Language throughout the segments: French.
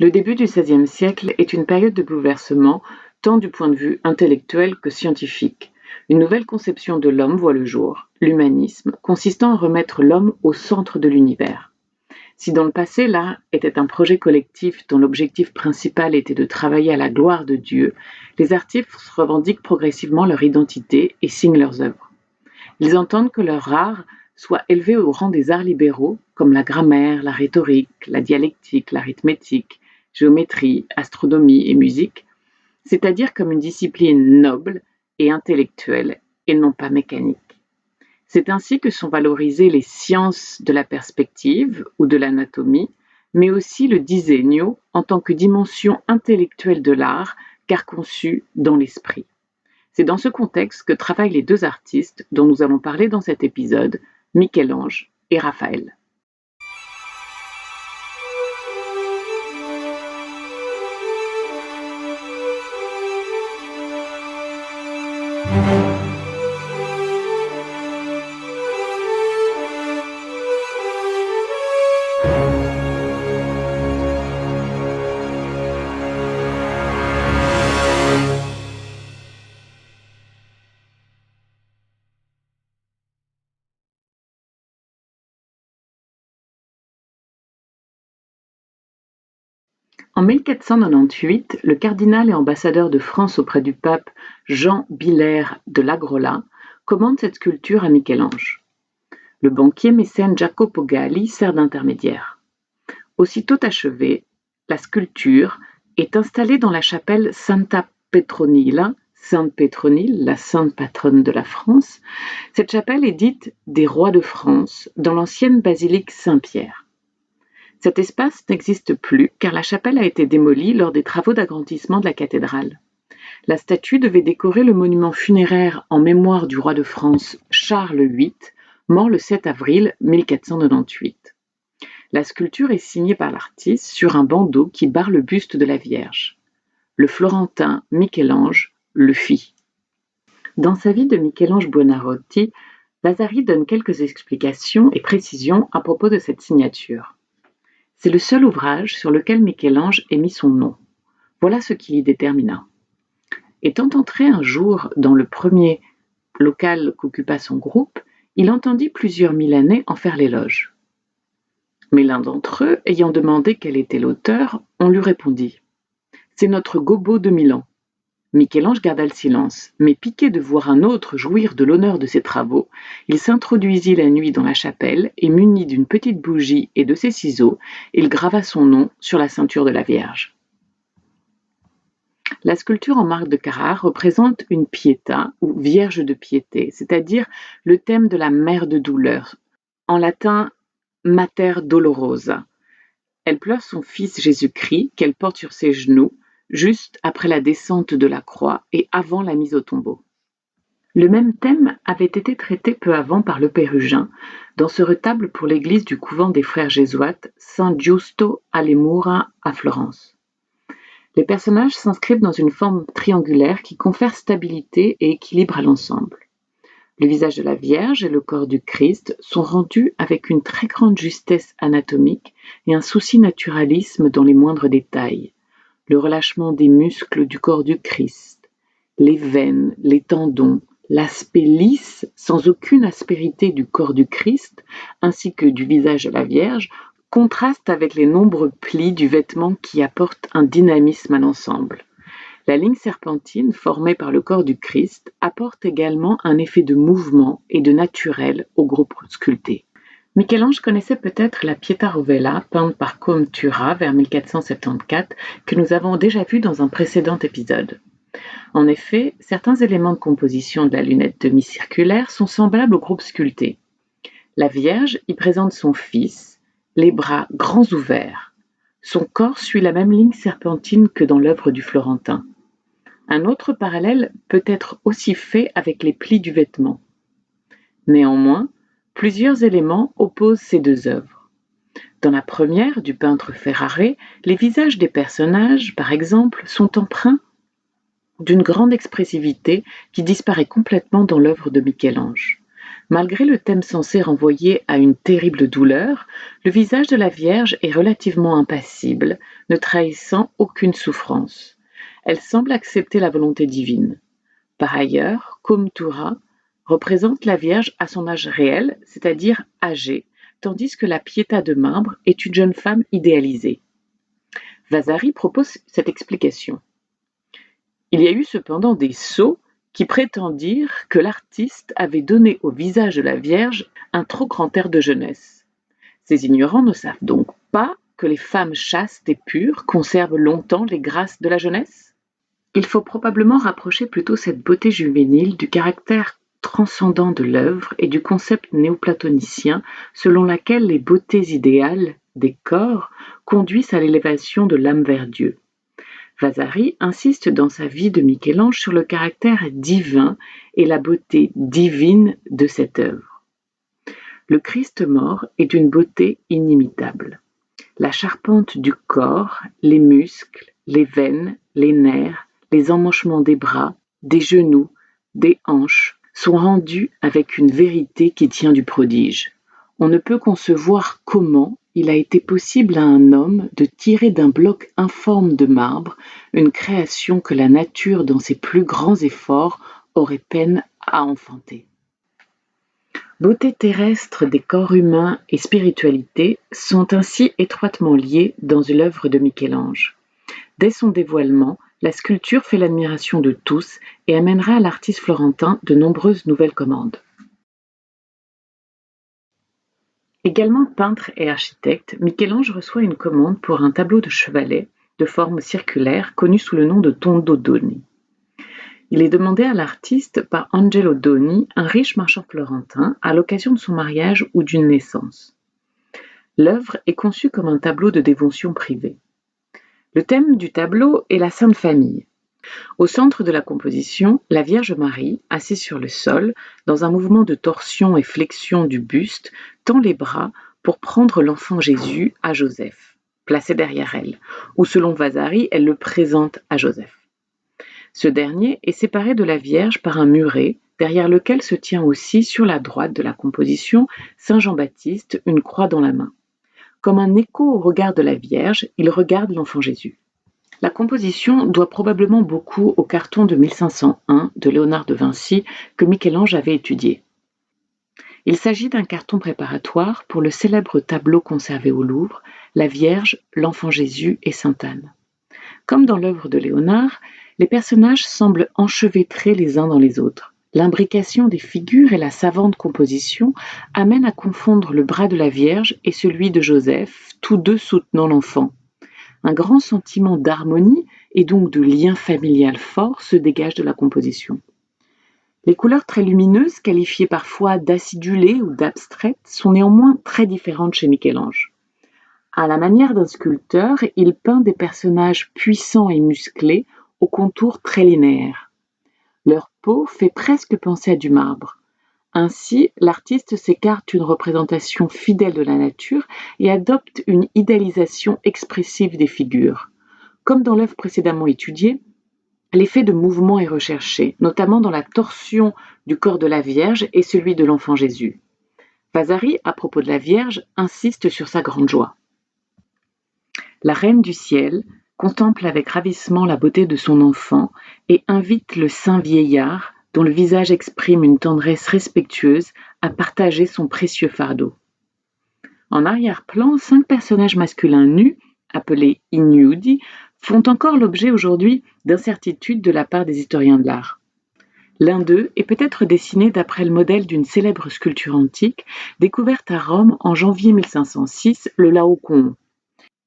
Le début du XVIe siècle est une période de bouleversement, tant du point de vue intellectuel que scientifique. Une nouvelle conception de l'homme voit le jour, l'humanisme, consistant à remettre l'homme au centre de l'univers. Si dans le passé l'art était un projet collectif dont l'objectif principal était de travailler à la gloire de Dieu, les artistes revendiquent progressivement leur identité et signent leurs œuvres. Ils entendent que leur art soit élevé au rang des arts libéraux, comme la grammaire, la rhétorique, la dialectique, l'arithmétique, géométrie, astronomie et musique, c'est-à-dire comme une discipline noble et intellectuelle et non pas mécanique. C'est ainsi que sont valorisées les sciences de la perspective ou de l'anatomie, mais aussi le disegno en tant que dimension intellectuelle de l'art, car conçue dans l'esprit. C'est dans ce contexte que travaillent les deux artistes dont nous allons parler dans cet épisode, Michel-Ange et Raphaël. En 1498, le cardinal et ambassadeur de France auprès du pape Jean Billère de Lagrolla commande cette sculpture à Michel-Ange. Le banquier mécène Jacopo Galli sert d'intermédiaire. Aussitôt achevée, la sculpture est installée dans la chapelle Santa Petronilla, Sainte Pétronille, la sainte patronne de la France. Cette chapelle est dite des rois de France dans l'ancienne basilique Saint-Pierre. Cet espace n'existe plus car la chapelle a été démolie lors des travaux d'agrandissement de la cathédrale. La statue devait décorer le monument funéraire en mémoire du roi de France Charles VIII, mort le 7 avril 1498. La sculpture est signée par l'artiste sur un bandeau qui barre le buste de la Vierge. Le Florentin Michel-Ange le fit. Dans sa vie de Michel-Ange Buonarroti, Vasari donne quelques explications et précisions à propos de cette signature. C'est le seul ouvrage sur lequel Michel-Ange ait mis son nom. Voilà ce qui l'y détermina. Étant entré un jour dans le premier local qu'occupa son groupe, il entendit plusieurs Milanais en faire l'éloge. Mais l'un d'entre eux, ayant demandé quel était l'auteur, on lui répondit « C'est notre Gobbo de Milan ». Michel-Ange garda le silence, mais piqué de voir un autre jouir de l'honneur de ses travaux, il s'introduisit la nuit dans la chapelle et muni d'une petite bougie et de ses ciseaux, il grava son nom sur la ceinture de la Vierge. La sculpture en marque de Carrare représente une Pietà ou Vierge de piété, c'est-à-dire le thème de la mère de douleur, en latin Mater Dolorosa. Elle pleure son fils Jésus-Christ qu'elle porte sur ses genoux, juste après la descente de la croix et avant la mise au tombeau. Le même thème avait été traité peu avant par le Pérugin, dans ce retable pour l'église du couvent des frères jésuites San Giusto alle Mura à Florence. Les personnages s'inscrivent dans une forme triangulaire qui confère stabilité et équilibre à l'ensemble. Le visage de la Vierge et le corps du Christ sont rendus avec une très grande justesse anatomique et un souci naturalisme dans les moindres détails. Le relâchement des muscles du corps du Christ, les veines, les tendons, l'aspect lisse sans aucune aspérité du corps du Christ, ainsi que du visage de la Vierge, contrastent avec les nombreux plis du vêtement qui apportent un dynamisme à l'ensemble. La ligne serpentine formée par le corps du Christ apporte également un effet de mouvement et de naturel au groupe sculpté. Michel-Ange connaissait peut-être la Pietà Rovella, peinte par Côme Tura vers 1474, que nous avons déjà vue dans un précédent épisode. En effet, certains éléments de composition de la lunette demi-circulaire sont semblables au groupe sculpté. La Vierge y présente son fils, les bras grands ouverts. Son corps suit la même ligne serpentine que dans l'œuvre du Florentin. Un autre parallèle peut être aussi fait avec les plis du vêtement. Néanmoins, plusieurs éléments opposent ces deux œuvres. Dans la première, du peintre Ferrare, les visages des personnages, par exemple, sont empreints d'une grande expressivité qui disparaît complètement dans l'œuvre de Michel-Ange. Malgré le thème censé renvoyer à une terrible douleur, le visage de la Vierge est relativement impassible, ne trahissant aucune souffrance. Elle semble accepter la volonté divine. Par ailleurs, Kumtura représente la Vierge à son âge réel, c'est-à-dire âgée, tandis que la Pietà de marbre est une jeune femme idéalisée. Vasari propose cette explication. Il y a eu cependant des sots qui prétendirent que l'artiste avait donné au visage de la Vierge un trop grand air de jeunesse. Ces ignorants ne savent donc pas que les femmes chastes et pures conservent longtemps les grâces de la jeunesse. Il faut probablement rapprocher plutôt cette beauté juvénile du caractère transcendant de l'œuvre et du concept néoplatonicien selon laquelle les beautés idéales des corps conduisent à l'élévation de l'âme vers Dieu. Vasari insiste dans sa vie de Michel-Ange sur le caractère divin et la beauté divine de cette œuvre. Le Christ mort est d'une beauté inimitable. La charpente du corps, les muscles, les veines, les nerfs, les emmanchements des bras, des genoux, des hanches sont rendus avec une vérité qui tient du prodige. On ne peut concevoir comment il a été possible à un homme de tirer d'un bloc informe de marbre une création que la nature, dans ses plus grands efforts, aurait peine à enfanter. Beauté terrestre des corps humains et spiritualité sont ainsi étroitement liées dans l'œuvre de Michel-Ange. Dès son dévoilement, la sculpture fait l'admiration de tous et amènera à l'artiste florentin de nombreuses nouvelles commandes. Également peintre et architecte, Michel-Ange reçoit une commande pour un tableau de chevalet de forme circulaire connu sous le nom de Tondo Doni. Il est demandé à l'artiste par Angelo Doni, un riche marchand florentin, à l'occasion de son mariage ou d'une naissance. L'œuvre est conçue comme un tableau de dévotion privée. Le thème du tableau est la Sainte Famille. Au centre de la composition, la Vierge Marie, assise sur le sol, dans un mouvement de torsion et flexion du buste, tend les bras pour prendre l'enfant Jésus à Joseph, placé derrière elle, ou selon Vasari, elle le présente à Joseph. Ce dernier est séparé de la Vierge par un muret, derrière lequel se tient aussi, sur la droite de la composition, Saint Jean-Baptiste, une croix dans la main. Comme un écho au regard de la Vierge, il regarde l'enfant Jésus. La composition doit probablement beaucoup au carton de 1501 de Léonard de Vinci que Michel-Ange avait étudié. Il s'agit d'un carton préparatoire pour le célèbre tableau conservé au Louvre, La Vierge, l'Enfant Jésus et Sainte Anne. Comme dans l'œuvre de Léonard, les personnages semblent enchevêtrés les uns dans les autres. L'imbrication des figures et la savante composition amènent à confondre le bras de la Vierge et celui de Joseph, tous deux soutenant l'enfant. Un grand sentiment d'harmonie et donc de lien familial fort se dégage de la composition. Les couleurs très lumineuses, qualifiées parfois d'acidulées ou d'abstraites, sont néanmoins très différentes chez Michel-Ange. À la manière d'un sculpteur, il peint des personnages puissants et musclés aux contours très linéaires. Leur peau fait presque penser à du marbre. Ainsi, l'artiste s'écarte d'une représentation fidèle de la nature et adopte une idéalisation expressive des figures. Comme dans l'œuvre précédemment étudiée, l'effet de mouvement est recherché, notamment dans la torsion du corps de la Vierge et celui de l'enfant Jésus. Vasari, à propos de la Vierge, insiste sur sa grande joie. La Reine du ciel contemple avec ravissement la beauté de son enfant et invite le saint vieillard, dont le visage exprime une tendresse respectueuse, à partager son précieux fardeau. En arrière-plan, 5 personnages masculins nus, appelés ignudi, font encore l'objet aujourd'hui d'incertitudes de la part des historiens de l'art. L'un d'eux est peut-être dessiné d'après le modèle d'une célèbre sculpture antique découverte à Rome en janvier 1506, le Laocoon.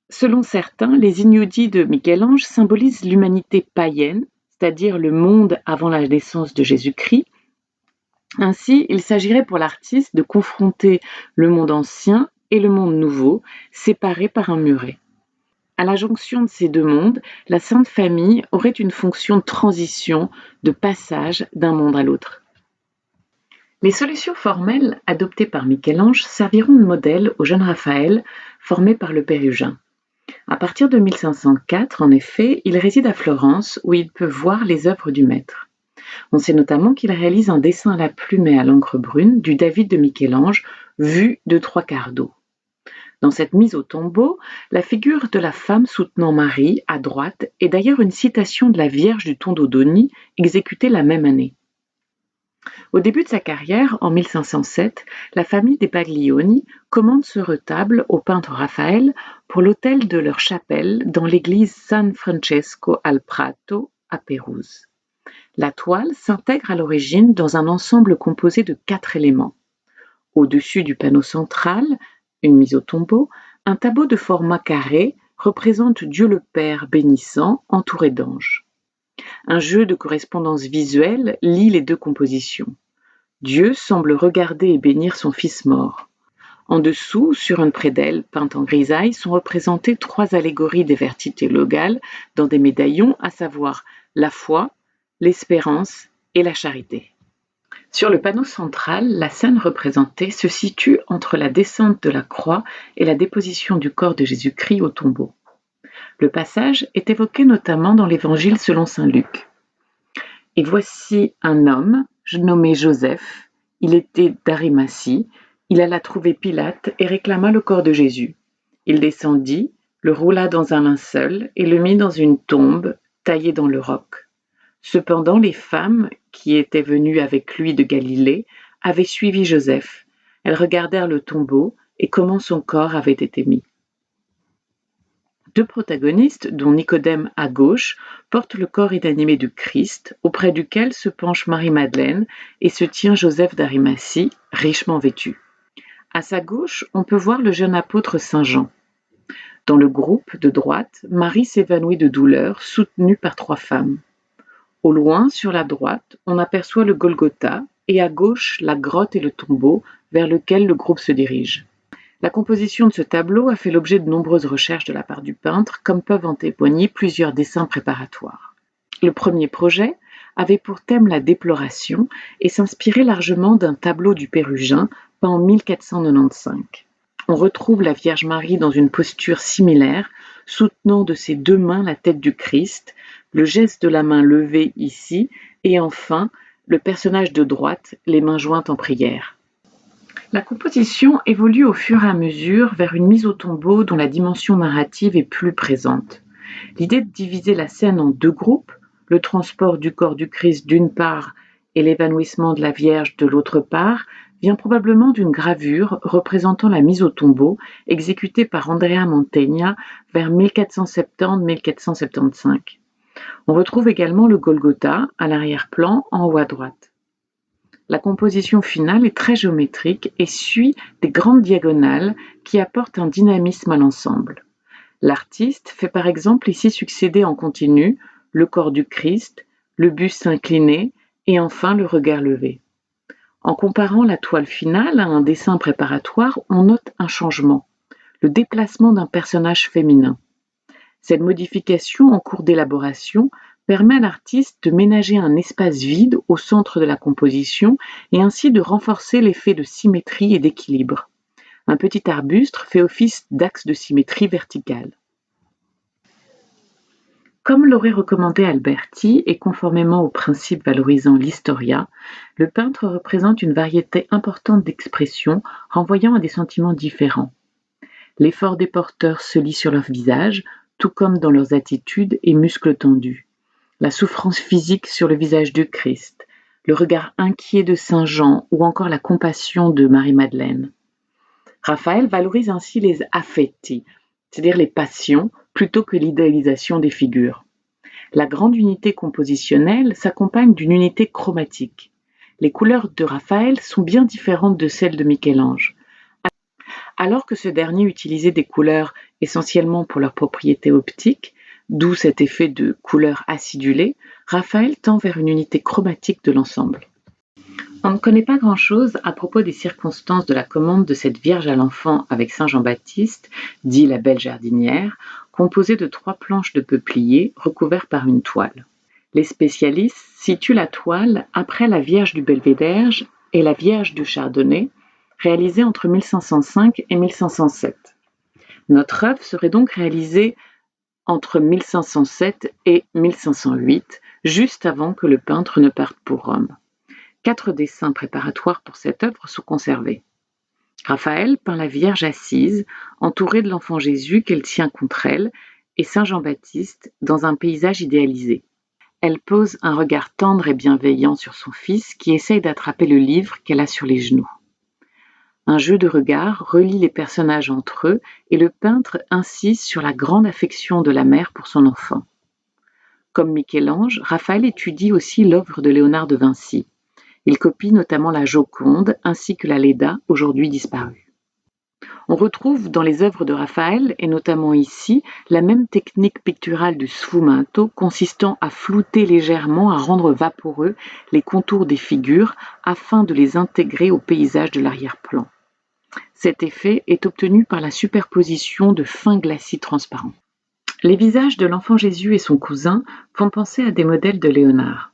Selon certains, les ignudi de Michel-Ange symbolisent l'humanité païenne, c'est-à-dire le monde avant la naissance de Jésus-Christ. Ainsi, il s'agirait pour l'artiste de confronter le monde ancien et le monde nouveau, séparés par un muret. À la jonction de ces deux mondes, la Sainte Famille aurait une fonction de transition, de passage d'un monde à l'autre. Les solutions formelles adoptées par Michel-Ange serviront de modèle au jeune Raphaël, formé par le Pérugin. À partir de 1504, en effet, il réside à Florence où il peut voir les œuvres du maître. On sait notamment qu'il réalise un dessin à la plume et à l'encre brune du David de Michel-Ange, vu de 3/4 d'eau. Dans cette mise au tombeau, la figure de la femme soutenant Marie, à droite, est d'ailleurs une citation de la Vierge du Tondodoni, exécutée la même année. Au début de sa carrière, en 1507, la famille des Baglioni commande ce retable au peintre Raphaël pour l'autel de leur chapelle dans l'église San Francesco al Prato à Pérouse. La toile s'intègre à l'origine dans un ensemble composé de 4 éléments. Au-dessus du panneau central, une mise au tombeau, un tableau de format carré représente Dieu le Père bénissant, entouré d'anges. Un jeu de correspondance visuelle lie les 2 compositions. Dieu semble regarder et bénir son fils mort. En dessous, sur une prédelle peinte en grisaille, sont représentées 3 allégories des vertus théologales dans des médaillons, à savoir la foi, l'espérance et la charité. Sur le panneau central, la scène représentée se situe entre la descente de la croix et la déposition du corps de Jésus-Christ au tombeau. Le passage est évoqué notamment dans l'Évangile selon saint Luc. Et voici un homme, nommé Joseph, il était d'Arimathie, il alla trouver Pilate et réclama le corps de Jésus. Il descendit, le roula dans un linceul et le mit dans une tombe taillée dans le roc. Cependant, les femmes qui étaient venues avec lui de Galilée avaient suivi Joseph. Elles regardèrent le tombeau et comment son corps avait été mis. 2 protagonistes, dont Nicodème à gauche, portent le corps inanimé du Christ, auprès duquel se penche Marie-Madeleine et se tient Joseph d'Arimathie, richement vêtu. À sa gauche, on peut voir le jeune apôtre Saint Jean. Dans le groupe de droite, Marie s'évanouit de douleur, soutenue par 3 femmes. Au loin, sur la droite, on aperçoit le Golgotha et à gauche la grotte et le tombeau vers lequel le groupe se dirige. La composition de ce tableau a fait l'objet de nombreuses recherches de la part du peintre, comme peuvent en témoigner plusieurs dessins préparatoires. Le premier projet avait pour thème la déploration et s'inspirait largement d'un tableau du Pérugin peint en 1495. On retrouve la Vierge Marie dans une posture similaire, soutenant de ses 2 mains la tête du Christ, le geste de la main levée ici, et enfin, le personnage de droite, les mains jointes en prière. La composition évolue au fur et à mesure vers une mise au tombeau dont la dimension narrative est plus présente. L'idée de diviser la scène en 2 groupes, le transport du corps du Christ d'une part et l'évanouissement de la Vierge de l'autre part, vient probablement d'une gravure représentant la mise au tombeau exécutée par Andrea Mantegna vers 1470-1475. On retrouve également le Golgotha à l'arrière-plan en haut à droite. La composition finale est très géométrique et suit des grandes diagonales qui apportent un dynamisme à l'ensemble. L'artiste fait par exemple ici succéder en continu le corps du Christ, le buste incliné et enfin le regard levé. En comparant la toile finale à un dessin préparatoire, on note un changement, le déplacement d'un personnage féminin. Cette modification en cours d'élaboration permet à l'artiste de ménager un espace vide au centre de la composition et ainsi de renforcer l'effet de symétrie et d'équilibre. Un petit arbuste fait office d'axe de symétrie verticale. Comme l'aurait recommandé Alberti et conformément aux principes valorisant l'historia, le peintre représente une variété importante d'expressions renvoyant à des sentiments différents. L'effort des porteurs se lit sur leur visage, tout comme dans leurs attitudes et muscles tendus. La souffrance physique sur le visage du Christ, le regard inquiet de Saint Jean ou encore la compassion de Marie-Madeleine. Raphaël valorise ainsi les affetti, c'est-à-dire les passions, plutôt que l'idéalisation des figures. La grande unité compositionnelle s'accompagne d'une unité chromatique. Les couleurs de Raphaël sont bien différentes de celles de Michel-Ange. Alors que ce dernier utilisait des couleurs essentiellement pour leurs propriétés optiques, d'où cet effet de couleurs acidulées, Raphaël tend vers une unité chromatique de l'ensemble. On ne connaît pas grand-chose à propos des circonstances de la commande de cette Vierge à l'enfant avec saint Jean-Baptiste, dit la Belle Jardinière, composée de 3 planches de peuplier recouvertes par une toile. Les spécialistes situent la toile après la Vierge du Belvédère et la Vierge du Chardonnay, réalisée entre 1505 et 1507. Notre œuvre serait donc réalisée entre 1507 et 1508, juste avant que le peintre ne parte pour Rome. 4 dessins préparatoires pour cette œuvre sont conservés. Raphaël peint la Vierge assise, entourée de l'enfant Jésus qu'elle tient contre elle, et Saint Jean-Baptiste dans un paysage idéalisé. Elle pose un regard tendre et bienveillant sur son fils qui essaye d'attraper le livre qu'elle a sur les genoux. Un jeu de regard relie les personnages entre eux et le peintre insiste sur la grande affection de la mère pour son enfant. Comme Michel-Ange, Raphaël étudie aussi l'œuvre de Léonard de Vinci. Il copie notamment la Joconde ainsi que la Léda, aujourd'hui disparue. On retrouve dans les œuvres de Raphaël, et notamment ici, la même technique picturale du sfumato consistant à flouter légèrement, à rendre vaporeux les contours des figures afin de les intégrer au paysage de l'arrière-plan. Cet effet est obtenu par la superposition de fins glacis transparents. Les visages de l'enfant Jésus et son cousin font penser à des modèles de Léonard.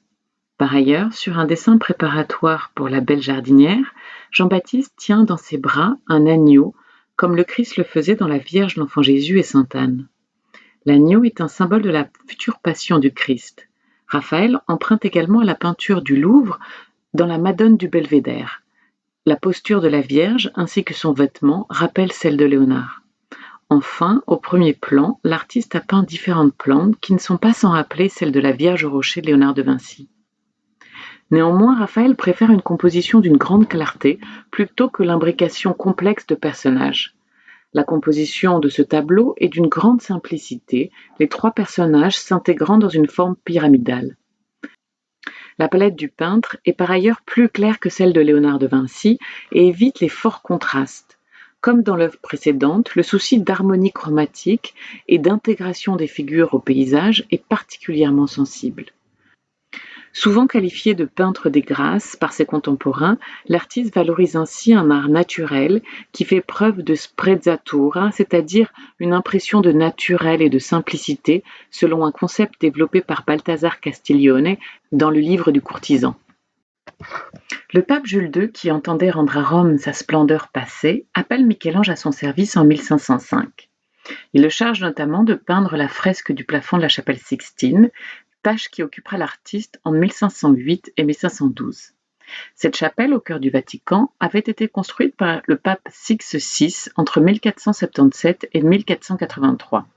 Par ailleurs, sur un dessin préparatoire pour la Belle Jardinière, Jean-Baptiste tient dans ses bras un agneau, comme le Christ le faisait dans la Vierge, l'Enfant Jésus et Sainte Anne. L'agneau est un symbole de la future passion du Christ. Raphaël emprunte également à la peinture du Louvre dans la Madone du Belvédère. La posture de la Vierge ainsi que son vêtement rappellent celle de Léonard. Enfin, au premier plan, l'artiste a peint différentes plantes qui ne sont pas sans rappeler celles de la Vierge au rocher de Léonard de Vinci. Néanmoins, Raphaël préfère une composition d'une grande clarté plutôt que l'imbrication complexe de personnages. La composition de ce tableau est d'une grande simplicité, les 3 personnages s'intégrant dans une forme pyramidale. La palette du peintre est par ailleurs plus claire que celle de Léonard de Vinci et évite les forts contrastes. Comme dans l'œuvre précédente, le souci d'harmonie chromatique et d'intégration des figures au paysage est particulièrement sensible. Souvent qualifié de peintre des grâces par ses contemporains, l'artiste valorise ainsi un art naturel qui fait preuve de sprezzatura, c'est-à-dire une impression de naturel et de simplicité, selon un concept développé par Balthazar Castiglione dans le livre du courtisan. Le pape Jules II, qui entendait rendre à Rome sa splendeur passée, appelle Michel-Ange à son service en 1505. Il le charge notamment de peindre la fresque du plafond de la chapelle Sixtine, tâche qui occupera l'artiste en 1508 et 1512. Cette chapelle, au cœur du Vatican, avait été construite par le pape Six VI entre 1477 et 1483.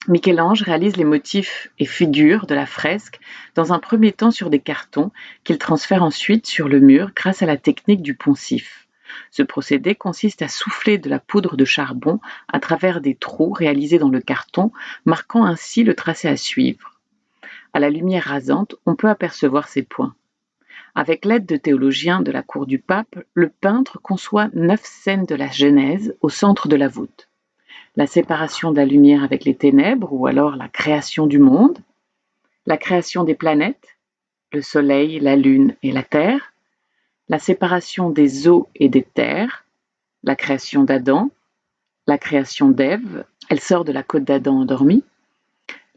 Michel-Ange réalise les motifs et figures de la fresque dans un premier temps sur des cartons qu'il transfère ensuite sur le mur grâce à la technique du poncif. Ce procédé consiste à souffler de la poudre de charbon à travers des trous réalisés dans le carton, marquant ainsi le tracé à suivre. À la lumière rasante, on peut apercevoir ces points. Avec l'aide de théologiens de la cour du pape, le peintre conçoit 9 scènes de la Genèse au centre de la voûte. La séparation de la lumière avec les ténèbres, ou alors la création du monde, la création des planètes, le soleil, la lune et la terre, la séparation des eaux et des terres, la création d'Adam, la création d'Ève, elle sort de la côte d'Adam endormie,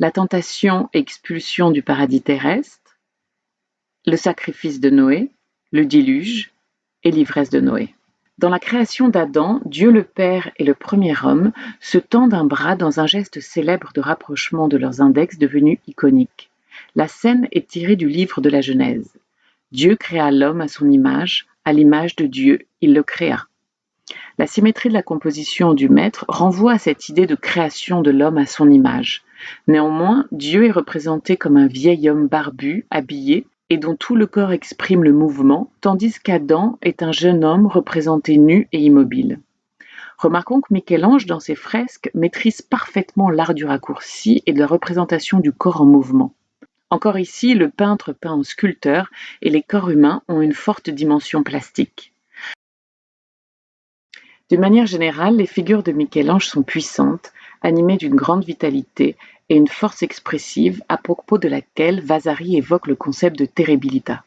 la tentation et expulsion du paradis terrestre, le sacrifice de Noé, le déluge et l'ivresse de Noé. Dans la création d'Adam, Dieu le Père et le premier homme se tendent un bras dans un geste célèbre de rapprochement de leurs index devenus iconiques. La scène est tirée du livre de la Genèse. Dieu créa l'homme à son image, à l'image de Dieu, il le créa. La symétrie de la composition du maître renvoie à cette idée de création de l'homme à son image. Néanmoins, Dieu est représenté comme un vieil homme barbu, habillé, et dont tout le corps exprime le mouvement, tandis qu'Adam est un jeune homme représenté nu et immobile. Remarquons que Michel-Ange, dans ses fresques, maîtrise parfaitement l'art du raccourci et de la représentation du corps en mouvement. Encore ici, le peintre peint en sculpteur et les corps humains ont une forte dimension plastique. De manière générale, les figures de Michel-Ange sont puissantes, animées d'une grande vitalité et une force expressive à propos de laquelle Vasari évoque le concept de terribilità.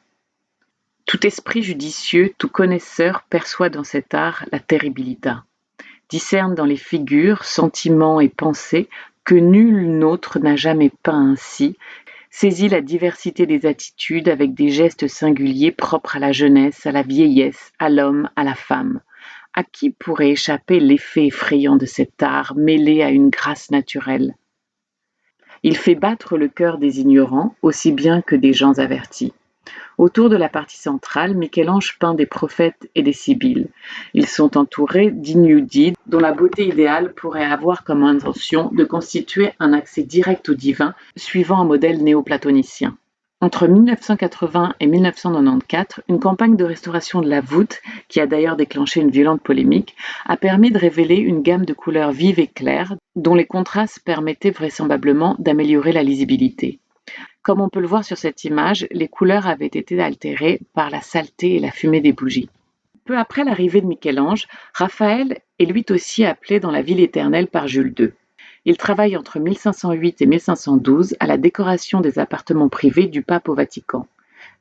Tout esprit judicieux, tout connaisseur perçoit dans cet art la terribilità, discerne dans les figures, sentiments et pensées que nul nôtre n'a jamais peint ainsi, saisit la diversité des attitudes avec des gestes singuliers propres à la jeunesse, à la vieillesse, à l'homme, à la femme. À qui pourrait échapper l'effet effrayant de cet art mêlé à une grâce naturelle? Il fait battre le cœur des ignorants aussi bien que des gens avertis. Autour de la partie centrale, Michel-Ange peint des prophètes et des sibylles. Ils sont entourés d'Ignudi, dont la beauté idéale pourrait avoir comme intention de constituer un accès direct au divin, suivant un modèle néoplatonicien. Entre 1980 et 1994, une campagne de restauration de la voûte, qui a d'ailleurs déclenché une violente polémique, a permis de révéler une gamme de couleurs vives et claires, dont les contrastes permettaient vraisemblablement d'améliorer la lisibilité. Comme on peut le voir sur cette image, les couleurs avaient été altérées par la saleté et la fumée des bougies. Peu après l'arrivée de Michel-Ange, Raphaël est lui aussi appelé dans la ville éternelle par Jules II. Il travaille entre 1508 et 1512 à la décoration des appartements privés du pape au Vatican.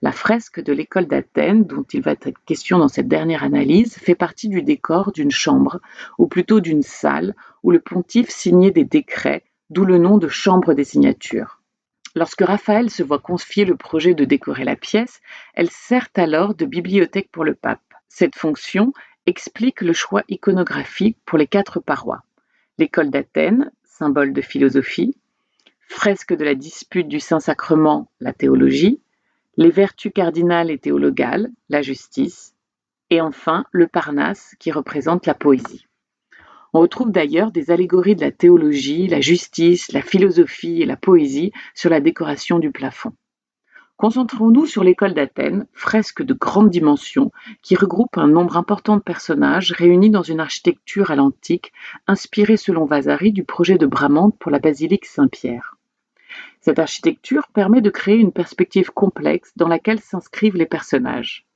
La fresque de l'école d'Athènes, dont il va être question dans cette dernière analyse, fait partie du décor d'une chambre, ou plutôt d'une salle, où le pontife signait des décrets, d'où le nom de chambre des signatures. Lorsque Raphaël se voit confier le projet de décorer la pièce, elle sert alors de bibliothèque pour le pape. Cette fonction explique le choix iconographique pour les 4 parois. L'école d'Athènes, symbole de philosophie, fresque de la dispute du Saint-Sacrement, la théologie, les vertus cardinales et théologales, la justice, et enfin le Parnasse qui représente la poésie. On retrouve d'ailleurs des allégories de la théologie, la justice, la philosophie et la poésie sur la décoration du plafond. Concentrons-nous sur l'école d'Athènes, fresque de grande dimension, qui regroupe un nombre important de personnages réunis dans une architecture à l'antique, inspirée selon Vasari du projet de Bramante pour la basilique Saint-Pierre. Cette architecture permet de créer une perspective complexe dans laquelle s'inscrivent les personnages.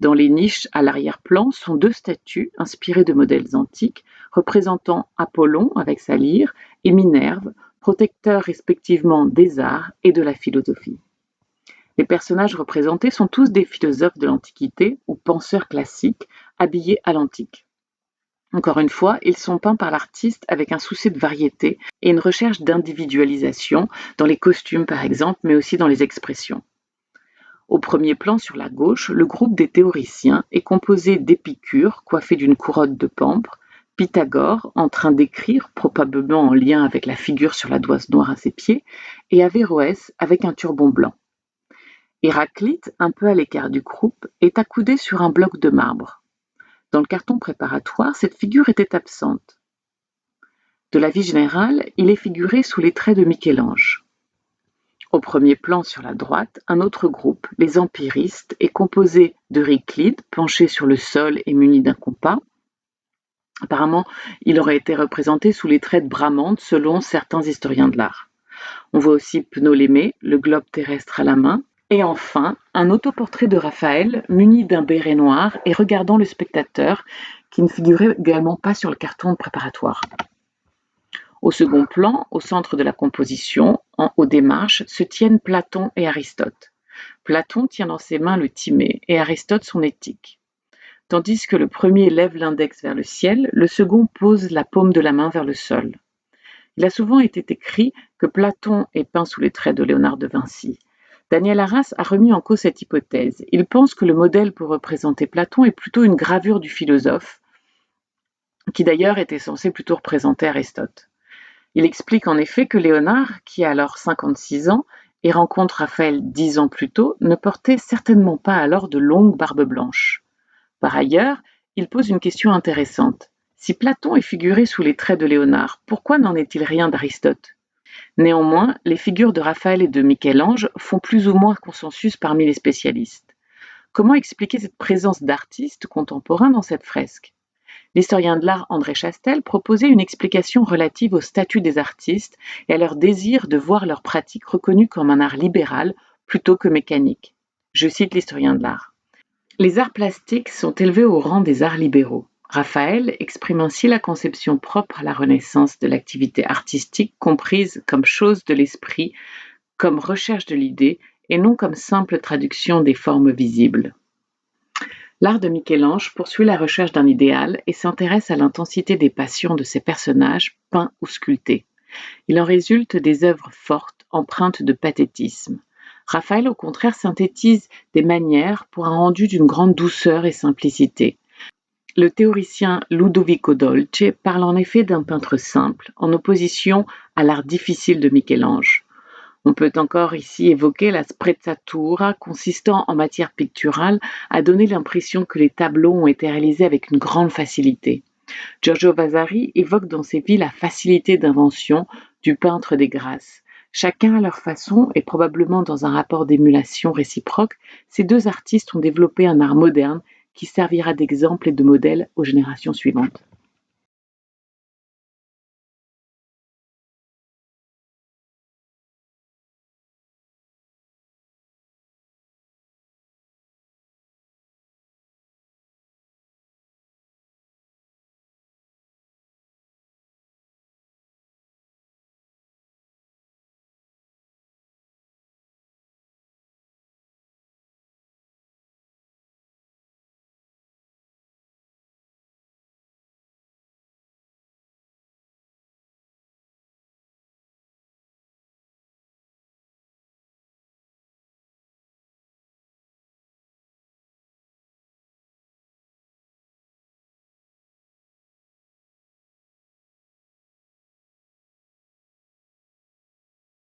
Dans les niches à l'arrière-plan sont 2 statues inspirées de modèles antiques, représentant Apollon avec sa lyre et Minerve, protecteurs respectivement des arts et de la philosophie. Les personnages représentés sont tous des philosophes de l'Antiquité ou penseurs classiques, habillés à l'antique. Encore une fois, ils sont peints par l'artiste avec un souci de variété et une recherche d'individualisation, dans les costumes par exemple, mais aussi dans les expressions. Au premier plan sur la gauche, le groupe des théoriciens est composé d'Épicure, coiffé d'une couronne de pampre, Pythagore, en train d'écrire, probablement en lien avec la figure sur la doise noire à ses pieds, et Averroès avec un turban blanc. Héraclite, un peu à l'écart du groupe, est accoudé sur un bloc de marbre. Dans le carton préparatoire, cette figure était absente. De la vie générale, il est figuré sous les traits de Michel-Ange. Au premier plan sur la droite, un autre groupe, les empiristes, est composé d'Euryclide, penché sur le sol et muni d'un compas. Apparemment, il aurait été représenté sous les traits de Bramante selon certains historiens de l'art. On voit aussi Ptolémée, le globe terrestre à la main, et enfin, un autoportrait de Raphaël muni d'un béret noir et regardant le spectateur, qui ne figurait également pas sur le carton préparatoire. Au second plan, au centre de la composition, en haut des marches, se tiennent Platon et Aristote. Platon tient dans ses mains le Timée et Aristote son Éthique. Tandis que le premier lève l'index vers le ciel, le second pose la paume de la main vers le sol. Il a souvent été écrit que Platon est peint sous les traits de Léonard de Vinci. Daniel Arras a remis en cause cette hypothèse. Il pense que le modèle pour représenter Platon est plutôt une gravure du philosophe, qui d'ailleurs était censé plutôt représenter Aristote. Il explique en effet que Léonard, qui a alors 56 ans et rencontre Raphaël 10 ans plus tôt, ne portait certainement pas alors de longues barbes blanches. Par ailleurs, il pose une question intéressante. Si Platon est figuré sous les traits de Léonard, pourquoi n'en est-il rien d'Aristote ? Néanmoins, les figures de Raphaël et de Michel-Ange font plus ou moins consensus parmi les spécialistes. Comment expliquer cette présence d'artistes contemporains dans cette fresque ? L'historien de l'art André Chastel proposait une explication relative au statut des artistes et à leur désir de voir leur pratique reconnue comme un art libéral plutôt que mécanique. Je cite l'historien de l'art. Les arts plastiques sont élevés au rang des arts libéraux. Raphaël exprime ainsi la conception propre à la Renaissance de l'activité artistique comprise comme chose de l'esprit, comme recherche de l'idée et non comme simple traduction des formes visibles. L'art de Michel-Ange poursuit la recherche d'un idéal et s'intéresse à l'intensité des passions de ses personnages, peints ou sculptés. Il en résulte des œuvres fortes, empreintes de pathétisme. Raphaël, au contraire, synthétise des manières pour un rendu d'une grande douceur et simplicité. Le théoricien Ludovico Dolce parle en effet d'un peintre simple, en opposition à l'art difficile de Michel-Ange. On peut encore ici évoquer la sprezzatura, consistant en matière picturale à donner l'impression que les tableaux ont été réalisés avec une grande facilité. Giorgio Vasari évoque dans ses vies la facilité d'invention du peintre des Grâces. Chacun à leur façon et probablement dans un rapport d'émulation réciproque, ces deux artistes ont développé un art moderne qui servira d'exemple et de modèle aux générations suivantes.